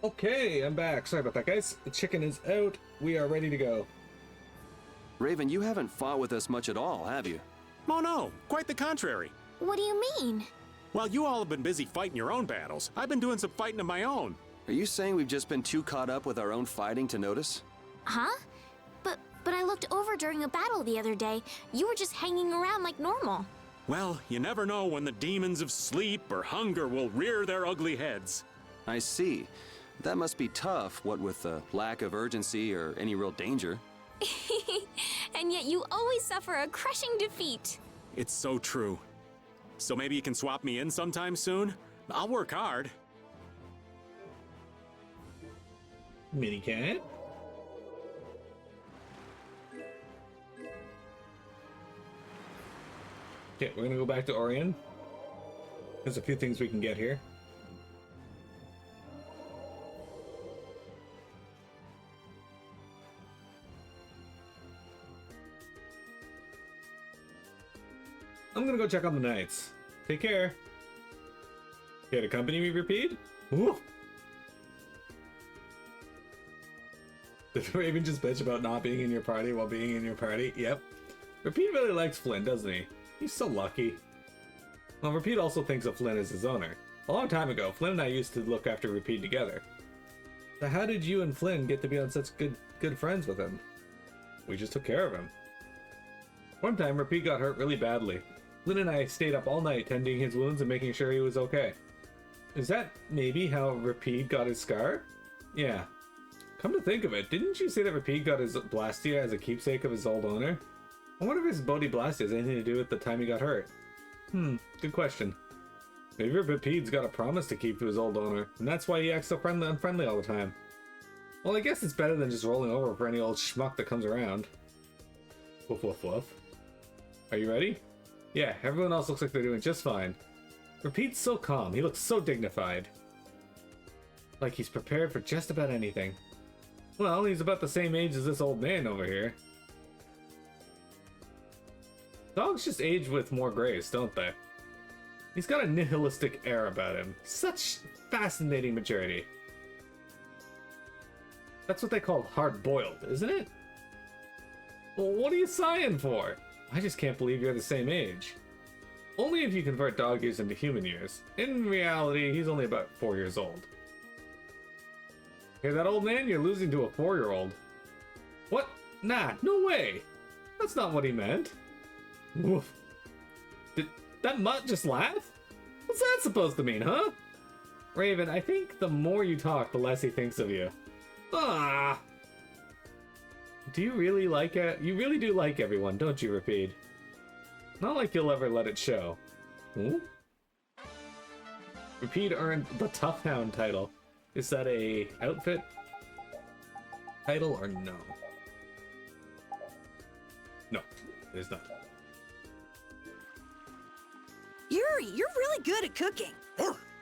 Okay, I'm back. Sorry about that, guys. The chicken is out. We are ready to go. Raven, you haven't fought with us much at all, have you? Oh no, quite the contrary. What do you mean? While you all have been busy fighting your own battles, I've been doing some fighting of my own. Are you saying we've just been too caught up with our own fighting to notice? Huh? But I looked over during a battle the other day. You were just hanging around like normal. Well, you never know when the demons of sleep or hunger will rear their ugly heads. I see. That must be tough, what with the lack of urgency or any real danger. And yet you always suffer a crushing defeat. It's so true. So maybe you can swap me in sometime soon? I'll work hard. Mini cat. Okay, we're gonna go back to Orion. There's a few things we can get here. I'm gonna go check on the knights. Take care. Here to accompany me, Repeat? Ooh. Did Raven just bitch about not being in your party while being in your party? Yep. Repeat really likes Flynn, doesn't he? He's so lucky. Well, Repeat also thinks of Flynn as his owner. A long time ago, Flynn and I used to look after Repeat together. So how did you and Flynn get to be on such good friends with him? We just took care of him. One time, Repeat got hurt really badly. Flynn and I stayed up all night tending his wounds and making sure he was okay. Is that maybe how Repeat got his scar? Yeah. Come to think of it, didn't you say that Repeat got his Blastia as a keepsake of his old owner? I wonder if his Bodhi Blastia has anything to do with the time he got hurt. Good question. Maybe Repeat's got a promise to keep to his old owner, and that's why he acts so unfriendly all the time. Well, I guess it's better than just rolling over for any old schmuck that comes around. Woof woof woof. Are you ready? Yeah, everyone else looks like they're doing just fine. Repeat's so calm, he looks so dignified. Like he's prepared for just about anything. Well, he's about the same age as this old man over here. Dogs just age with more grace, don't they? He's got a nihilistic air about him. Such fascinating maturity. That's what they call hard-boiled, isn't it? Well, what are you sighing for? I just can't believe you're the same age. Only if you convert dog years into human years. In reality, he's only about 4 years old. Hear that, old man? You're losing to a 4-year-old. What? Nah, no way. That's not what he meant. Woof. Did that mutt just laugh? What's that supposed to mean, huh? Raven, I think the more you talk, the less he thinks of you. Ah. Do you really like it? You really do like everyone, don't you, Repeat? Not like you'll ever let it show. Hmm? Repeat earned the Tough Hound title. Is that a outfit title or no? No, it is not. You're really good at cooking.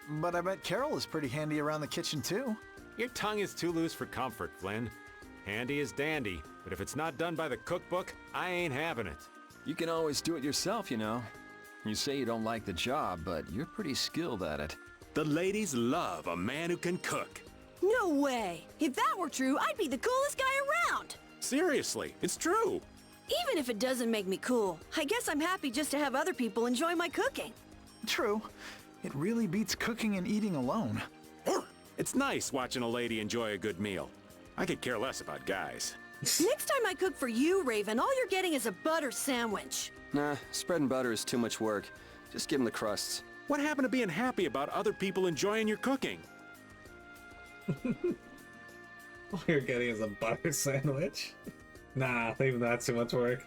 But I bet Carol is pretty handy around the kitchen too. Your tongue is too loose for comfort, Flynn. Handy is dandy, but if it's not done by the cookbook, I ain't having it. You can always do it yourself, you know. You say you don't like the job, but you're pretty skilled at it. The ladies love a man who can cook. No way. If that were true, I'd be the coolest guy around. Seriously, it's true. Even if it doesn't make me cool, I guess I'm happy just to have other people enjoy my cooking. True. It really beats cooking and eating alone. It's nice watching a lady enjoy a good meal. I could care less about guys. Next time I cook for you, Raven, all you're getting is a butter sandwich. Nah, spreading butter is too much work. Just give him the crusts. What happened to being happy about other people enjoying your cooking? All you're getting is a butter sandwich? Nah, even that's too much work.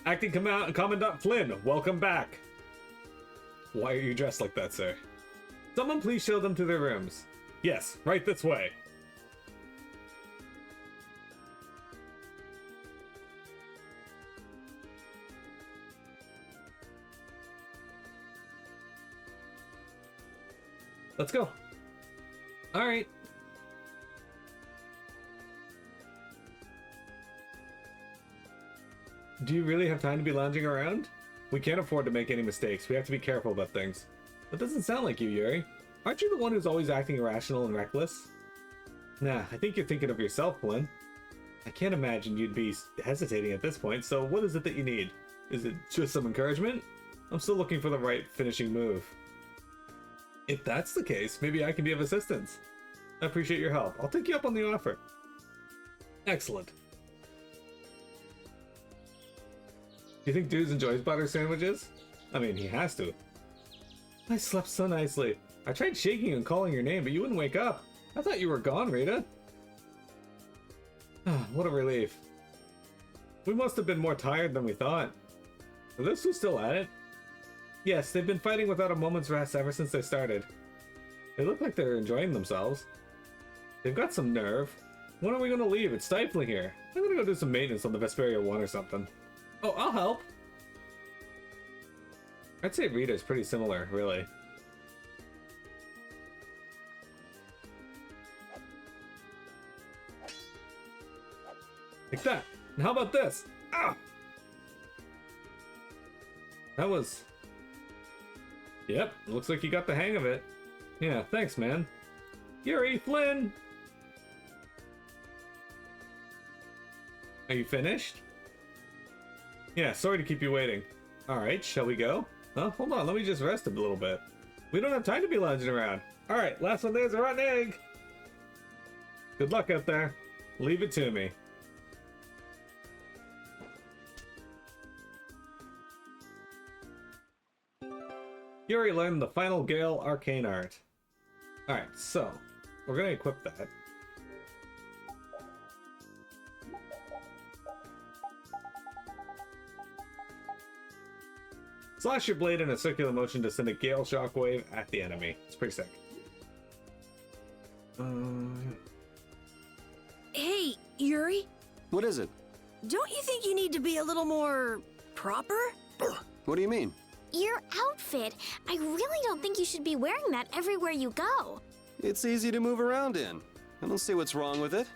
Acting Commandant Flynn, welcome back. Why are you dressed like that, sir? Someone please show them to their rooms. Yes, right this way. Let's go. All right. Do you really have time to be lounging around? We can't afford to make any mistakes. We have to be careful about things. That doesn't sound like you, Yuri. Aren't you the one who's always acting irrational and reckless? Nah, I think you're thinking of yourself, Flynn. I can't imagine you'd be hesitating at this point, so what is it that you need? Is it just some encouragement? I'm still looking for the right finishing move. If that's the case, maybe I can be of assistance. I appreciate your help. I'll take you up on the offer. Excellent. Do you think Dudes enjoys butter sandwiches? I mean, he has to. I slept so nicely. I tried shaking and calling your name, but you wouldn't wake up. I thought you were gone, Rita. What a relief. We must have been more tired than we thought. Are those two still at it? Yes, they've been fighting without a moment's rest ever since they started. They look like they're enjoying themselves. They've got some nerve. When are we going to leave? It's stifling here. I'm going to go do some maintenance on the Vesperia 1 or something. Oh, I'll help. I'd say Rita's pretty similar, really. Like that. And how about this? Ah! That was... Yep, looks like you got the hang of it. Yeah, thanks, man. Yuri, Flynn! Are you finished? Yeah, sorry to keep you waiting. Alright, shall we go? Hold on, let me just rest a little bit. We don't have time to be lounging around. Alright, last one there's a rotten egg! Good luck out there. Leave it to me. Yuri learned the final Gale Arcane Art. Alright, so, we're gonna equip that. Slash your blade in a circular motion to send a Gale Shockwave at the enemy. It's pretty sick. Hey, Yuri, What is it? don't you think you need to be a little more proper? What do you mean? Your outfit. I really don't think you should be wearing that everywhere you go. It's easy to move around in. I don't see what's wrong with it.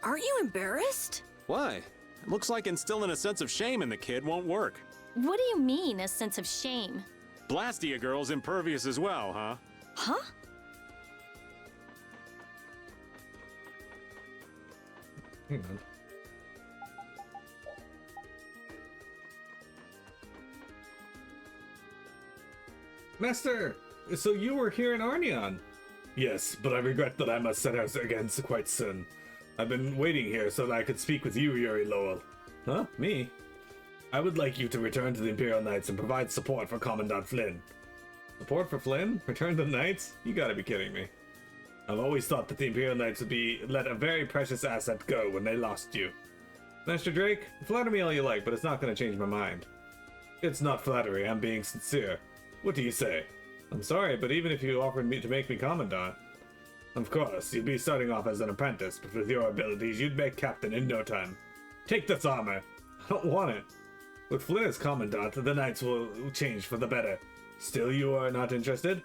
Aren't you embarrassed? Why? It looks like instilling a sense of shame in the kid won't work. What do you mean, a sense of shame? Blastia girl's impervious as well, huh? Huh? Hang on. Master! So you were here in Arnion? Yes, but I regret that I must set out again quite soon. I've been waiting here so that I could speak with you, Yuri Lowell. Huh? Me? I would like you to return to the Imperial Knights and provide support for Commandant Flynn. Support for Flynn? Return to the Knights? You gotta be kidding me. I've always thought that the Imperial Knights would be let a very precious asset go when they lost you. Master Drake, flatter me all you like, but it's not gonna change my mind. It's not flattery, I'm being sincere. What do you say? I'm sorry, but even if you offered me to make me Commandant... Of course, you'd be starting off as an apprentice, but with your abilities, you'd make Captain in no time. Take this armor. I don't want it. With Flynn as Commandant, the Knights will change for the better. Still, you are not interested?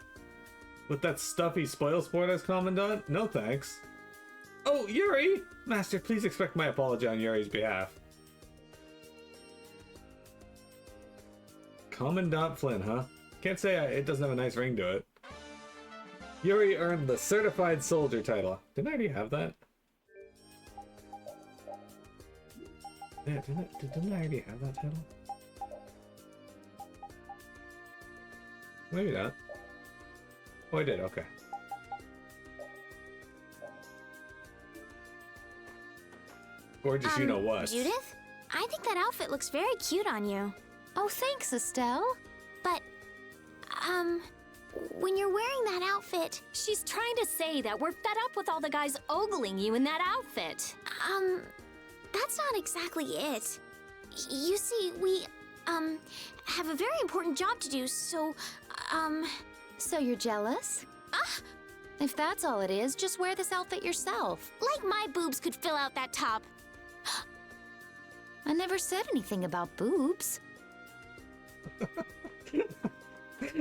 With that stuffy spoil sport as Commandant? No thanks. Oh, Yuri! Master, please expect my apology on Yuri's behalf. Commandant Flynn, huh? Can't say it doesn't have a nice ring to it. Yuri earned the Certified Soldier title. Didn't I already have that? Yeah, didn't I already have that title? Maybe not. Oh, I did, okay. Gorgeous, you know what. Judith? I think that outfit looks very cute on you. Oh, thanks, Estelle. But, when you're wearing that outfit, She's trying to say that we're fed up with all the guys ogling you in that outfit. that's not exactly it. You see, we, have a very important job to do, so, So you're jealous? If that's all it is, just wear this outfit yourself. like my boobs could fill out that top. I never said anything about boobs.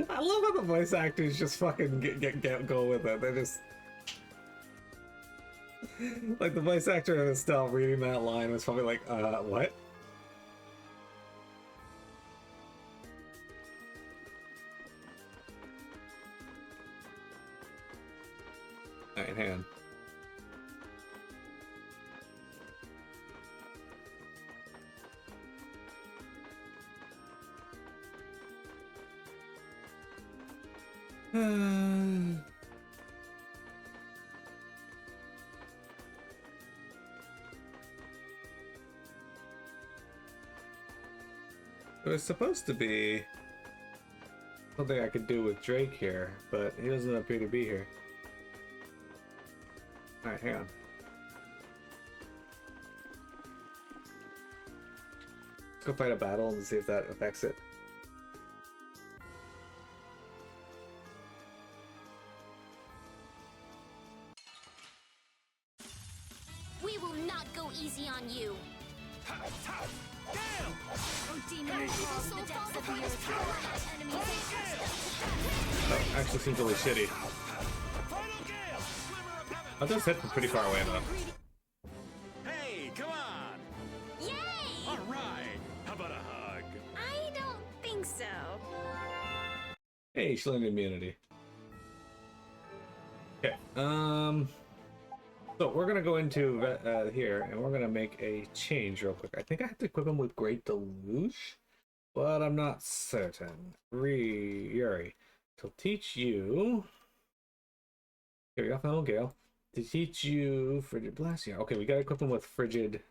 I love how the voice actors just fucking go with it. They're just... Like, the voice actor of Estelle reading that line was probably like, what? Alright, hang on. It was supposed to be something I could do with Drake here, but he doesn't appear to be here. Alright, hang on. Let's go fight a battle and see if that affects it. We will not go easy on you. That actually seems really shitty. I just hit from pretty far away though. Hey, come on! Yay! All right. How about a hug? I don't think so. Hey, she learned immunity. Okay, so we're gonna go into here, and we're gonna make a change real quick. I think I have to equip him with Great Deluge, but I'm not certain. Yuri, to teach you. Here we go, Final Gale. To teach you Frigid Blast. Yeah, okay, we gotta equip him with Frigid,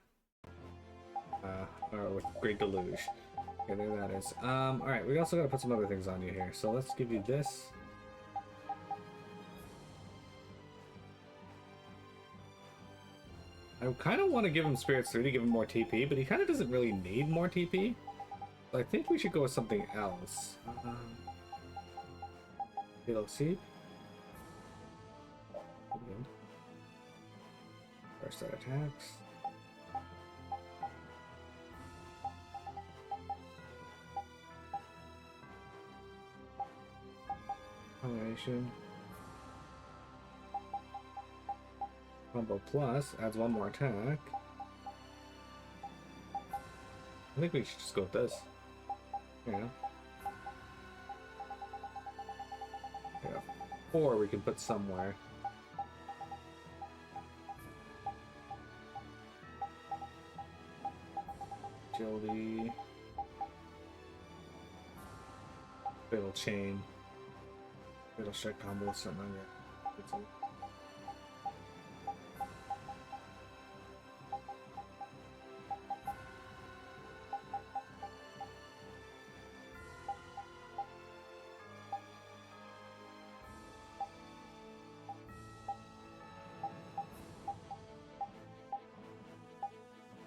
or with Great Deluge. Okay, there that is. All right, we also gotta put some other things on you here. So let's give you this. I kind of want to give him Spirits 3 to give him more TP, but he kind of doesn't really need more TP. So I think we should go with something else. Halo Seed. First set attacks. Combination. Combo plus adds one more attack. I think we should just go with this. Yeah. Yeah. 4 we can put somewhere. Agility. Fatal Chain. Fatal Strike combo, something like that.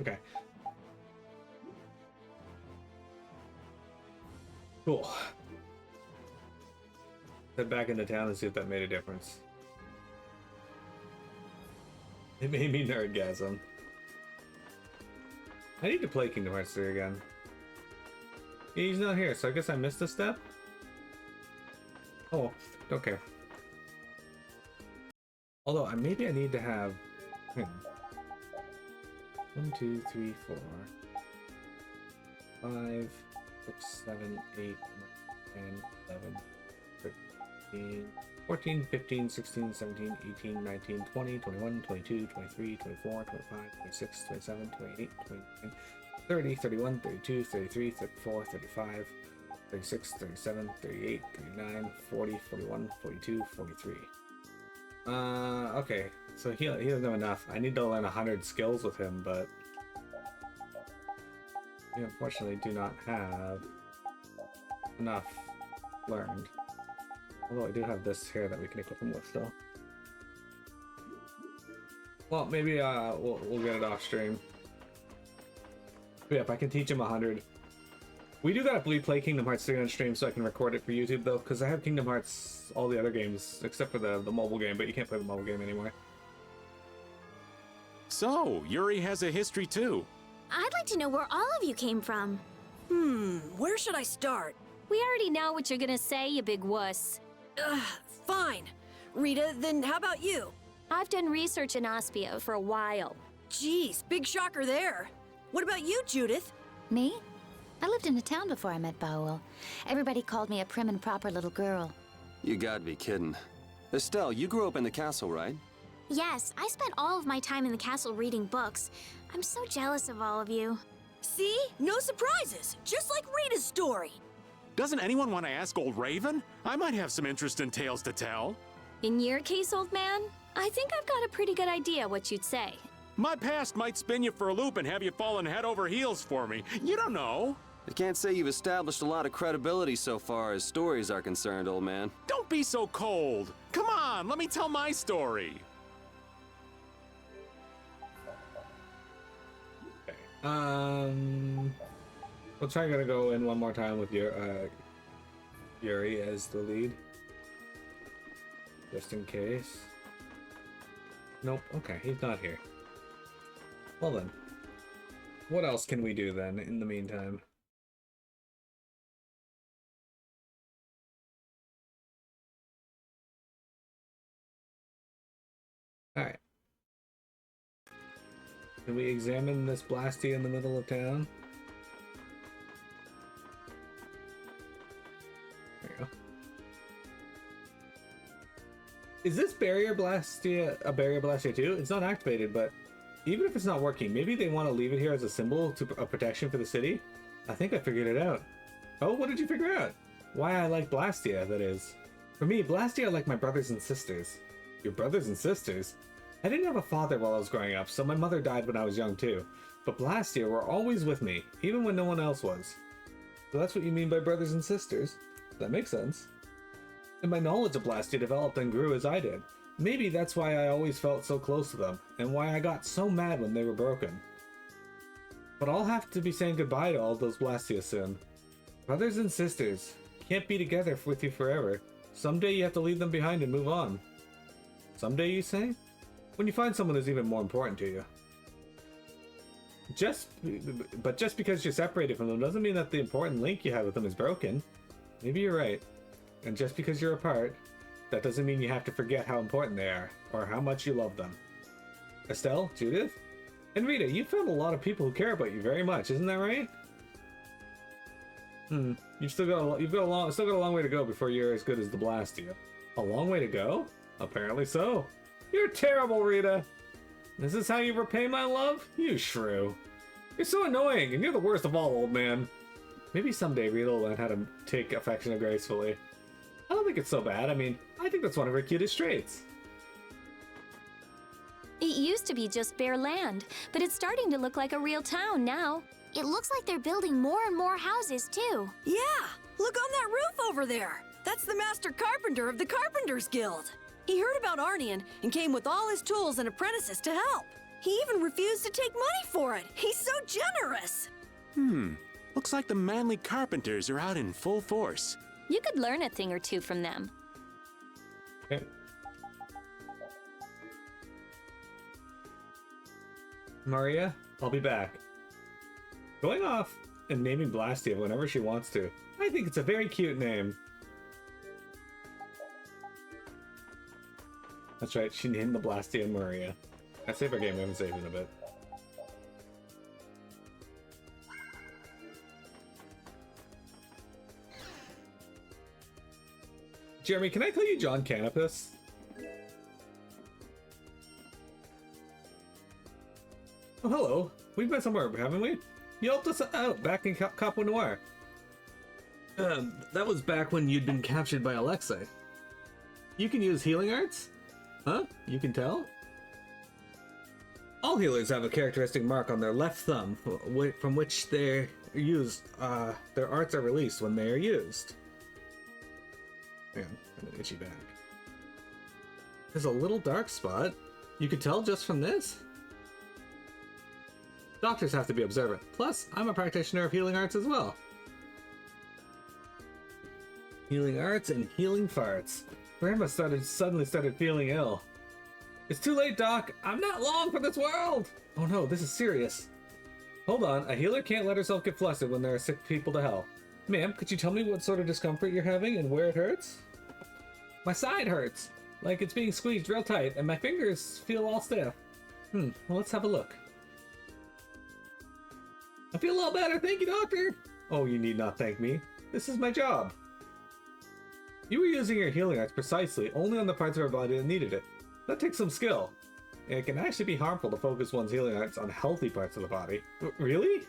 Okay. Cool. Head back into town and see if that made a difference. It made me nerdgasm. I need to play Kingdom Hearts 3 again. He's not here, so I guess I missed a step? Oh, don't care. Although, maybe I need to have... 1, 2, 3, 4, 5, 6, 7, 8, 9, 10, 11, 13, 14, 15, 16, 17, 18, 19, 20, 21, 22, 23, 24, 25, 26, 27, 28, 29, 30, 31, 32, 33, 34, 35, 36, 37, 38, 39, 40, 41, 42, 43. Okay. So he doesn't have enough. I need to learn 100 skills with him, but we unfortunately do not have enough learned. Although I do have this here that we can equip him with still. Well, maybe we'll get it off stream. But yeah, if I can teach him 100. We do gotta play Kingdom Hearts 3 on stream so I can record it for YouTube though, because I have Kingdom Hearts, all the other games, except for the mobile game, but you can't play the mobile game anymore. So, Yuri has a history too. I'd like to know where all of you came from. Where should I start? We already know what you're gonna say, you big wuss. Fine. Rita, then how about you? I've done research in Aspia for a while. Jeez, big shocker there. What about you, Judith? Me? I lived in a town before I met Bowel. Everybody called me a prim and proper little girl. You gotta be kidding. Estelle, you grew up in the castle, right? Yes, I spent all of my time in the castle reading books. I'm so jealous of all of you. See? No surprises. Just like Rita's story. Doesn't anyone want to ask old Raven? I might have some interesting tales to tell. In your case, old man, I think I've got a pretty good idea what you'd say. My past might spin you for a loop and have you falling head over heels for me. You don't know. I can't say you've established a lot of credibility so far as stories are concerned, old man. Don't be so cold. Come on, let me tell my story. Let's try to go in one more time with your Yuri as the lead, just in case. Nope. Okay, he's not here. Well then, what else can we do then in the meantime? All right. Can we examine this Blastia in the middle of town? There you go. Is this barrier Blastia a barrier Blastia too? It's not activated, but even if it's not working, maybe they want to leave it here as a symbol of protection for the city? I think I figured it out. Oh, what did you figure out? Why I like Blastia, that is. For me, Blastia are like my brothers and sisters. Your brothers and sisters? I didn't have a father while I was growing up, so my mother died when I was young too. But Blastia were always with me, even when no one else was. So that's what you mean by brothers and sisters? That makes sense. And my knowledge of Blastia developed and grew as I did. Maybe that's why I always felt so close to them, and why I got so mad when they were broken. But I'll have to be saying goodbye to all those Blastia soon. Brothers and sisters can't be together with you forever. Someday you have to leave them behind and move on. Someday, you say? When you find someone who's even more important to you. But just because you're separated from them doesn't mean that the important link you have with them is broken. Maybe you're right. And just because you're apart, that doesn't mean you have to forget how important they are, or how much you love them. Estelle, Judith, and Rita, you've found a lot of people who care about you very much, isn't that right? You've still got a long way to go before you're as good as the Blastia. A long way to go? Apparently so. You're terrible, Rita. Is this how you repay my love? You shrew. You're so annoying, and you're the worst of all, old man. Maybe someday Rita will learn how to take affection gracefully. I don't think it's so bad. I mean, I think that's one of her cutest traits. It used to be just bare land, but it's starting to look like a real town now. It looks like they're building more and more houses, too. Yeah, look on that roof over there. That's the master carpenter of the Carpenters Guild. He heard about Arnian and came with all his tools and apprentices to help. He even refused to take money for it. He's so generous. Looks like the manly carpenters are out in full force. You could learn a thing or two from them. Okay. Maria, I'll be back. Going off and naming Blastia whenever she wants to. I think it's a very cute name. That's right, she named the Blastia Maria. I save our game, we haven't saved in a bit. Jeremy, can I call you John Canopus? Oh, hello. We've met somewhere, haven't we? You helped us out back in Capo Noir. That was back when you'd been captured by Alexei. You can use healing arts? Huh? You can tell? All healers have a characteristic mark on their left thumb from which their arts are released when they are used. Hang on, I'm an itchy back. There's a little dark spot. You could tell just from this? Doctors have to be observant. Plus, I'm a practitioner of healing arts as well. Healing arts and healing farts. Grandma suddenly started feeling ill. It's too late, Doc. I'm not long for this world. Oh no, this is serious. Hold on, a healer can't let herself get flustered when there are sick people to help. Ma'am, could you tell me what sort of discomfort you're having and where it hurts? My side hurts, like it's being squeezed real tight, and my fingers feel all stiff. Well, let's have a look. I feel a lot better, thank you, doctor! Oh, you need not thank me. This is my job. You were using your healing arts precisely only on the parts of our body that needed it. That takes some skill. It can actually be harmful to focus one's healing arts on healthy parts of the body. Really?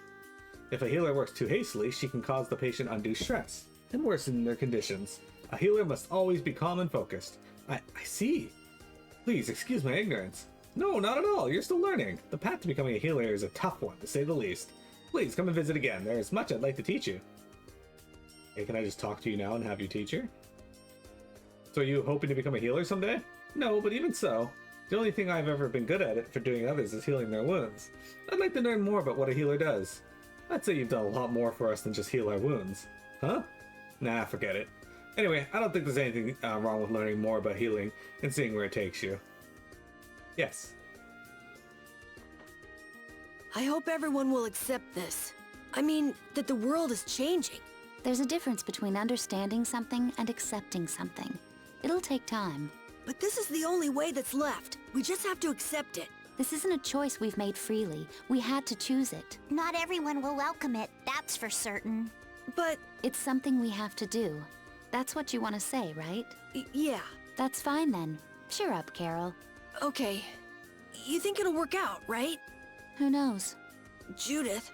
If a healer works too hastily, she can cause the patient undue stress and worsen their conditions. A healer must always be calm and focused. I see. Please, excuse my ignorance. No, not at all. You're still learning. The path to becoming a healer is a tough one, to say the least. Please, come and visit again. There is much I'd like to teach you. Hey, can I just talk to you now and have you teach her? So are you hoping to become a healer someday? No, but even so, the only thing I've ever been good at it for doing others is healing their wounds. I'd like to learn more about what a healer does. I'd say you've done a lot more for us than just heal our wounds. Huh? Nah, forget it. Anyway, I don't think there's anything wrong with learning more about healing and seeing where it takes you. Yes. I hope everyone will accept this. I mean, that the world is changing. There's a difference between understanding something and accepting something. It'll take time. But this is the only way that's left. We just have to accept it. This isn't a choice we've made freely. We had to choose it. Not everyone will welcome it, that's for certain. But... It's something we have to do. That's what you want to say, right? Yeah. That's fine then. Cheer up, Carol. Okay. You think it'll work out, right? Who knows? Judith,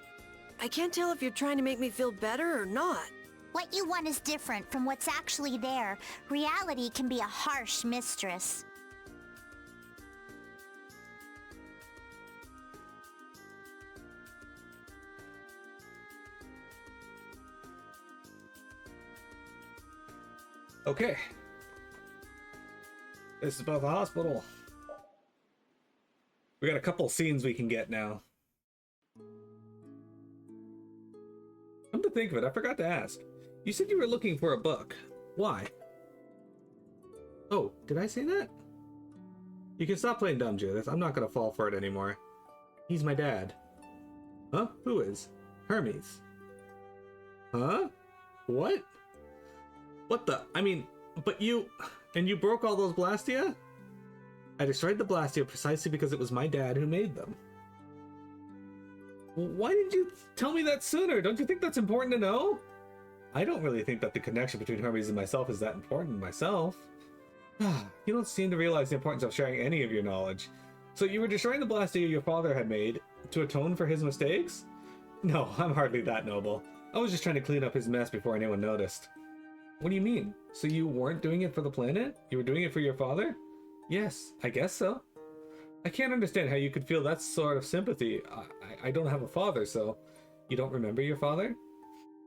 I can't tell if you're trying to make me feel better or not. What you want is different from what's actually there. Reality can be a harsh mistress. Okay. This is about the hospital. We got a couple scenes we can get now. Come to think of it, I forgot to ask. You said you were looking for a book. Why? Oh, did I say that? You can stop playing dumb, Judith. I'm not gonna fall for it anymore. He's my dad. Huh? Who is? Hermes. Huh? What? What the? I mean, but you... And you broke all those Blastia? I destroyed the Blastia precisely because it was my dad who made them. Why didn't you tell me that sooner? Don't you think that's important to know? I don't really think that the connection between Hermes and myself is that important myself. You don't seem to realize the importance of sharing any of your knowledge. So you were destroying the Blastia your father had made to atone for his mistakes? No, I'm hardly that noble. I was just trying to clean up his mess before anyone noticed. What do you mean? So you weren't doing it for the planet? You were doing it for your father? Yes, I guess so. I can't understand how you could feel that sort of sympathy. I don't have a father, so... You don't remember your father?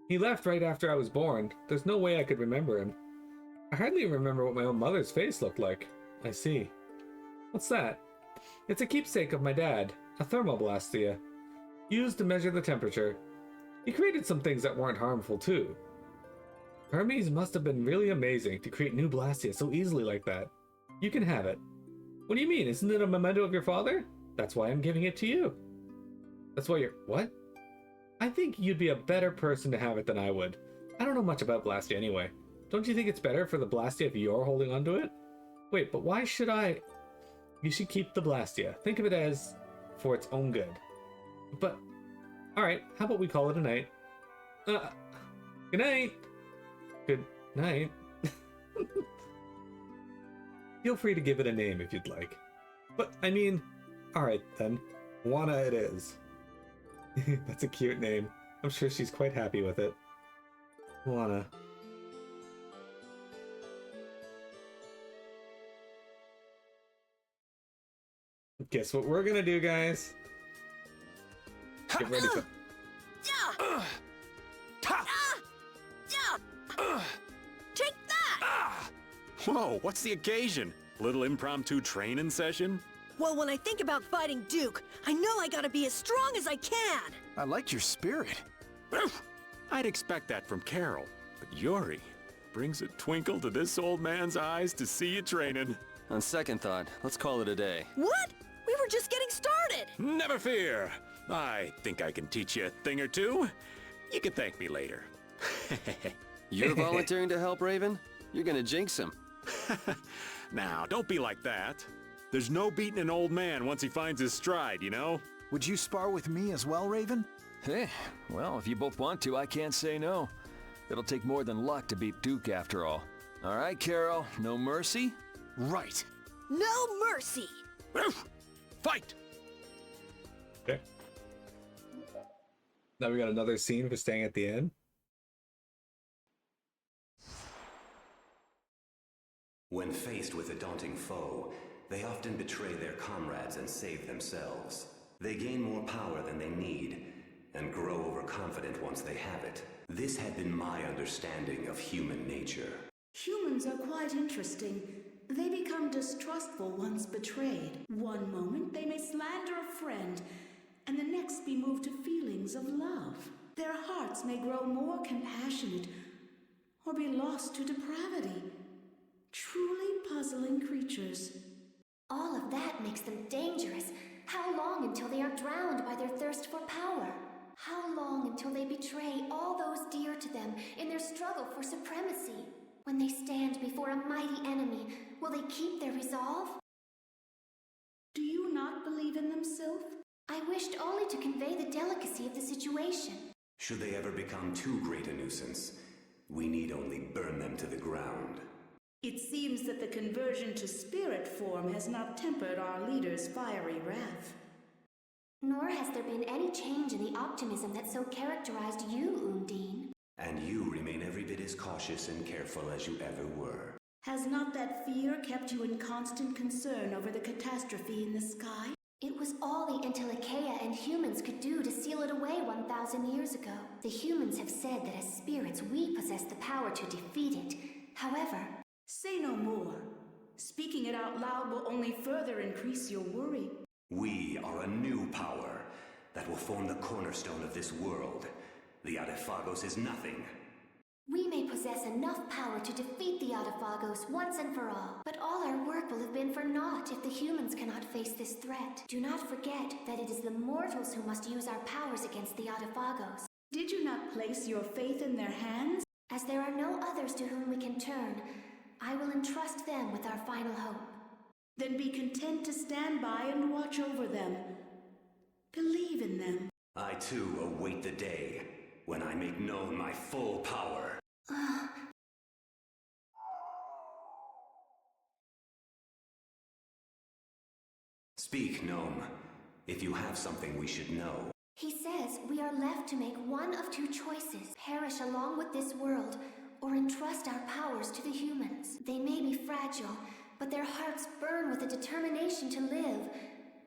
He left right after I was born. There's no way I could remember him. I hardly remember what my own mother's face looked like. I see. What's that? It's a keepsake of my dad, a thermoblastia, used to measure the temperature. He created some things that weren't harmful, too. Hermes must have been really amazing to create new Blastia so easily like that. You can have it. What do you mean? Isn't it a memento of your father? That's why I'm giving it to you. That's why you're... What? I think you'd be a better person to have it than I would. I don't know much about Blastia anyway. Don't you think it's better for the Blastia if you're holding onto it? Wait, but why should I... You should keep the Blastia. Think of it as for its own good. But... Alright, how about we call it a night? Good night! Good night. Feel free to give it a name if you'd like. But, I mean... Alright then. Juana it is. That's a cute name. I'm sure she's quite happy with it. Juana. Guess what we're gonna do, guys? Get ready for... Take that! Whoa, what's the occasion? Little impromptu training session? Well, when I think about fighting Duke, I know I gotta be as strong as I can! I like your spirit. I'd expect that from Carol, but Yuri brings a twinkle to this old man's eyes to see you training. On second thought, let's call it a day. What? We were just getting started! Never fear. I think I can teach you a thing or two. You can thank me later. You're volunteering to help, Raven? You're gonna jinx him. Now, don't be like that. There's no beating an old man once he finds his stride, you know? Would you spar with me as well, Raven? Hey, well, if you both want to, I can't say no. It'll take more than luck to beat Duke after all. All right, Carol, no mercy? Right. No mercy! Fight! Okay. Now we got another scene for staying at the inn. When faced with a daunting foe, they often betray their comrades and save themselves. They gain more power than they need, and grow overconfident once they have it. This had been my understanding of human nature. Humans are quite interesting. They become distrustful once betrayed. One moment they may slander a friend, and the next be moved to feelings of love. Their hearts may grow more compassionate, or be lost to depravity. Truly puzzling creatures. All of that makes them dangerous. How long until they are drowned by their thirst for power? How long until they betray all those dear to them in their struggle for supremacy? When they stand before a mighty enemy, will they keep their resolve? Do you not believe in them, Sylph? I wished only to convey the delicacy of the situation. Should they ever become too great a nuisance, we need only burn them to the ground. It seems that the conversion to spirit form has not tempered our leader's fiery wrath. Nor has there been any change in the optimism that so characterized you, Undine. And you remain every bit as cautious and careful as you ever were. Has not that fear kept you in constant concern over the catastrophe in the sky? It was all the Entelecheia and humans could do to seal it away 1,000 years ago. The humans have said that as spirits we possess the power to defeat it. However... Say no more. Speaking it out loud will only further increase your worry. We are a new power that will form the cornerstone of this world. The Adephagos is nothing. We may possess enough power to defeat the Adephagos once and for all, but all our work will have been for naught if the humans cannot face this threat. Do not forget that it is the mortals who must use our powers against the Adephagos. Did you not place your faith in their hands? As there are no others to whom we can turn, I will entrust them with our final hope. Then be content to stand by and watch over them. Believe in them. I too await the day when I make known my full power. Speak, Gnome, if you have something we should know. He says we are left to make one of two choices: perish along with this world, or entrust our powers to the humans. They may be fragile, but their hearts burn with a determination to live.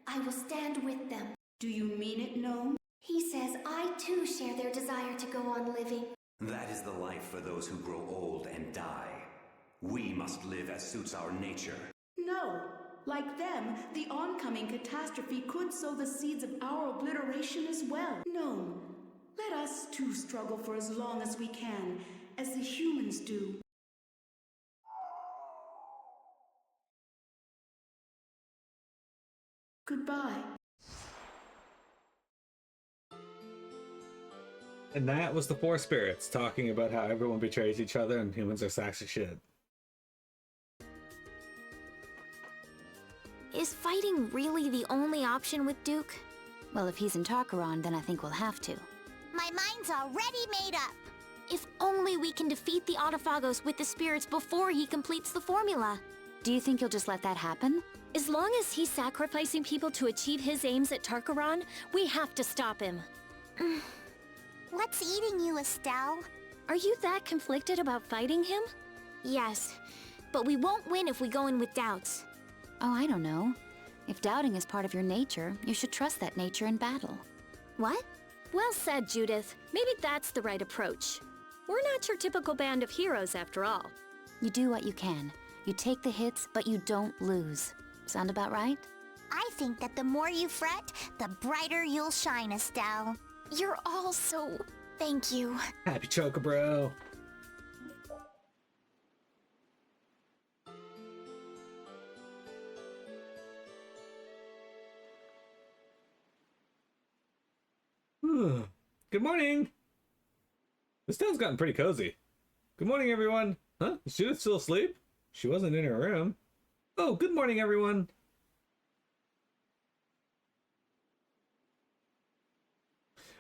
I will stand with them. Do you mean it, Gnome? He says I too share their desire to go on living. That is the life for those who grow old and die. We must live as suits our nature. No. Like them, the oncoming catastrophe could sow the seeds of our obliteration as well. Gnome, let us too struggle for as long as we can, as the humans do. Goodbye. And that was the Four Spirits talking about how everyone betrays each other and humans are sacks of shit. Is fighting really the only option with Duke? Well, if he's in Tarkaron, then I think we'll have to. My mind's already made up. If only we can defeat the Adephagos with the spirits before he completes the formula. Do you think you'll just let that happen? As long as he's sacrificing people to achieve his aims at Tarkaron, we have to stop him. What's eating you, Estelle? Are you that conflicted about fighting him? Yes, but we won't win if we go in with doubts. Oh, I don't know. If doubting is part of your nature, you should trust that nature in battle. What? Well said, Judith. Maybe that's the right approach. We're not your typical band of heroes, after all. You do what you can. You take the hits, but you don't lose. Sound about right? I think that the more you fret, the brighter you'll shine, Estelle. You're all so... Thank you. Happy Chocobro. Good morning. This town's gotten pretty cozy. Good morning, everyone. Huh? Is Judith still asleep? She wasn't in her room. Oh, good morning, everyone.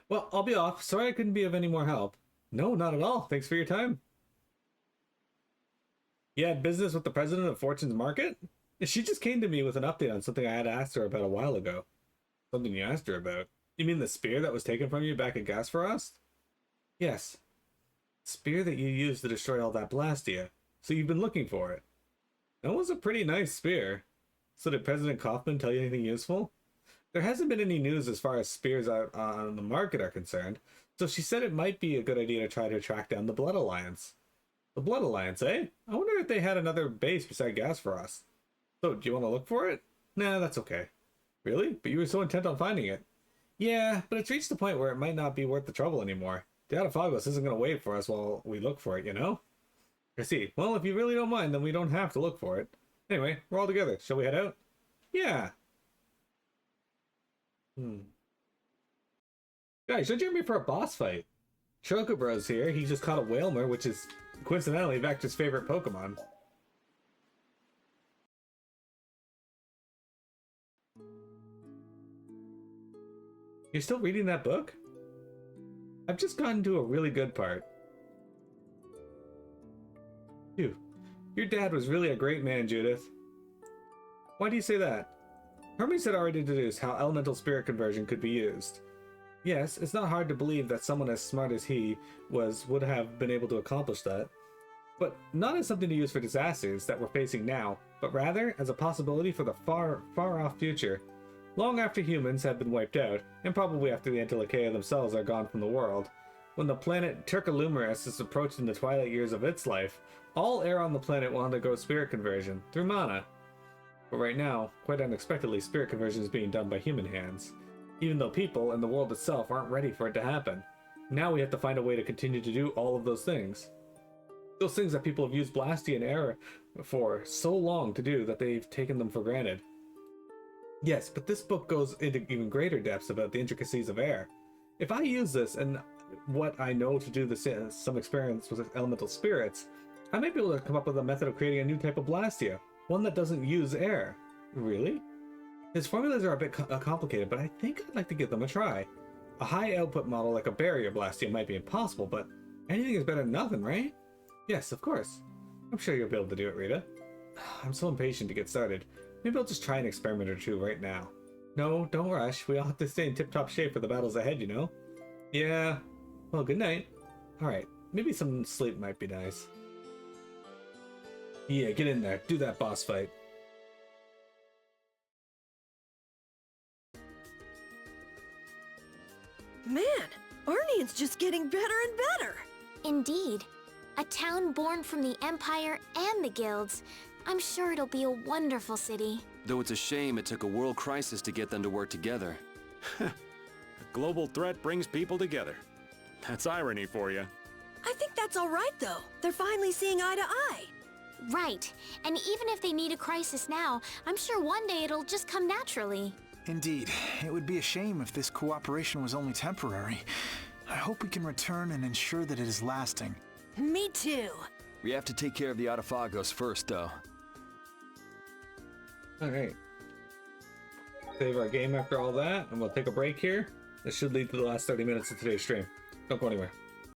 Well, I'll be off. Sorry I couldn't be of any more help. No, not at all. Thanks for your time. You had business with the president of Fortune's Market? She just came to me with an update on something I had asked her about a while ago. Something you asked her about? You mean the spear that was taken from you back at Gasfrost? Yes. Spear that you used to destroy all that Blastia. So you've been looking for it. That was a pretty nice spear. So did President Kaufman tell you anything useful? There hasn't been any news as far as spears out on the market are concerned, so she said it might be a good idea to try to track down the Blood Alliance. The Blood Alliance, eh? I wonder if they had another base beside Gasfrost. So, do you want to look for it? Nah, that's okay. Really? But you were so intent on finding it. Yeah, but it's reached the point where it might not be worth the trouble anymore. The Autophagos isn't going to wait for us while we look for it, you know? I see. Well, if you really don't mind, then we don't have to look for it. Anyway, we're all together. Shall we head out? Yeah. Guys, you're joining me for a boss fight. Chocobro's here. He just caught a Whalmer, which is coincidentally Vector's favorite Pokemon. You're still reading that book? I've just gotten to a really good part. Phew. Your dad was really a great man, Judith. Why do you say that? Hermes had already deduced how elemental spirit conversion could be used. Yes, it's not hard to believe that someone as smart as he was would have been able to accomplish that. But not as something to use for disasters that we're facing now, but rather as a possibility for the far, far off future. Long after humans have been wiped out, and probably after the Antilochea themselves are gone from the world, when the planet Turcalumerus is approaching the twilight years of its life, all air on the planet will undergo spirit conversion, through mana. But right now, quite unexpectedly, spirit conversion is being done by human hands, even though people and the world itself aren't ready for it to happen. Now we have to find a way to continue to do all of those things. Those things that people have used Blastia and Air for so long to do that they've taken them for granted. Yes, but this book goes into even greater depths about the intricacies of air. If I use this and what I know to do some experiments with elemental spirits, I might be able to come up with a method of creating a new type of Blastia, one that doesn't use air. Really? His formulas are a bit complicated, but I think I'd like to give them a try. A high output model like a barrier Blastia might be impossible, but anything is better than nothing, right? Yes, of course. I'm sure you'll be able to do it, Rita. I'm so impatient to get started. Maybe I'll just try an experiment or two right now. No, don't rush. We all have to stay in tip-top shape for the battles ahead, you know? Yeah. Well, good night. Alright, maybe some sleep might be nice. Yeah, get in there. Do that boss fight. Man, Arnian's just getting better and better. Indeed. A town born from the Empire and the Guilds. I'm sure it'll be a wonderful city. Though it's a shame it took a world crisis to get them to work together. A global threat brings people together. That's irony for you. I think that's all right, though. They're finally seeing eye to eye. Right. And even if they need a crisis now, I'm sure one day it'll just come naturally. Indeed. It would be a shame if this cooperation was only temporary. I hope we can return and ensure that it is lasting. Me too. We have to take care of the Autophagos first, though. Alright. Save our game after all that, and we'll take a break here. This should lead to the last 30 minutes of today's stream. Don't go anywhere.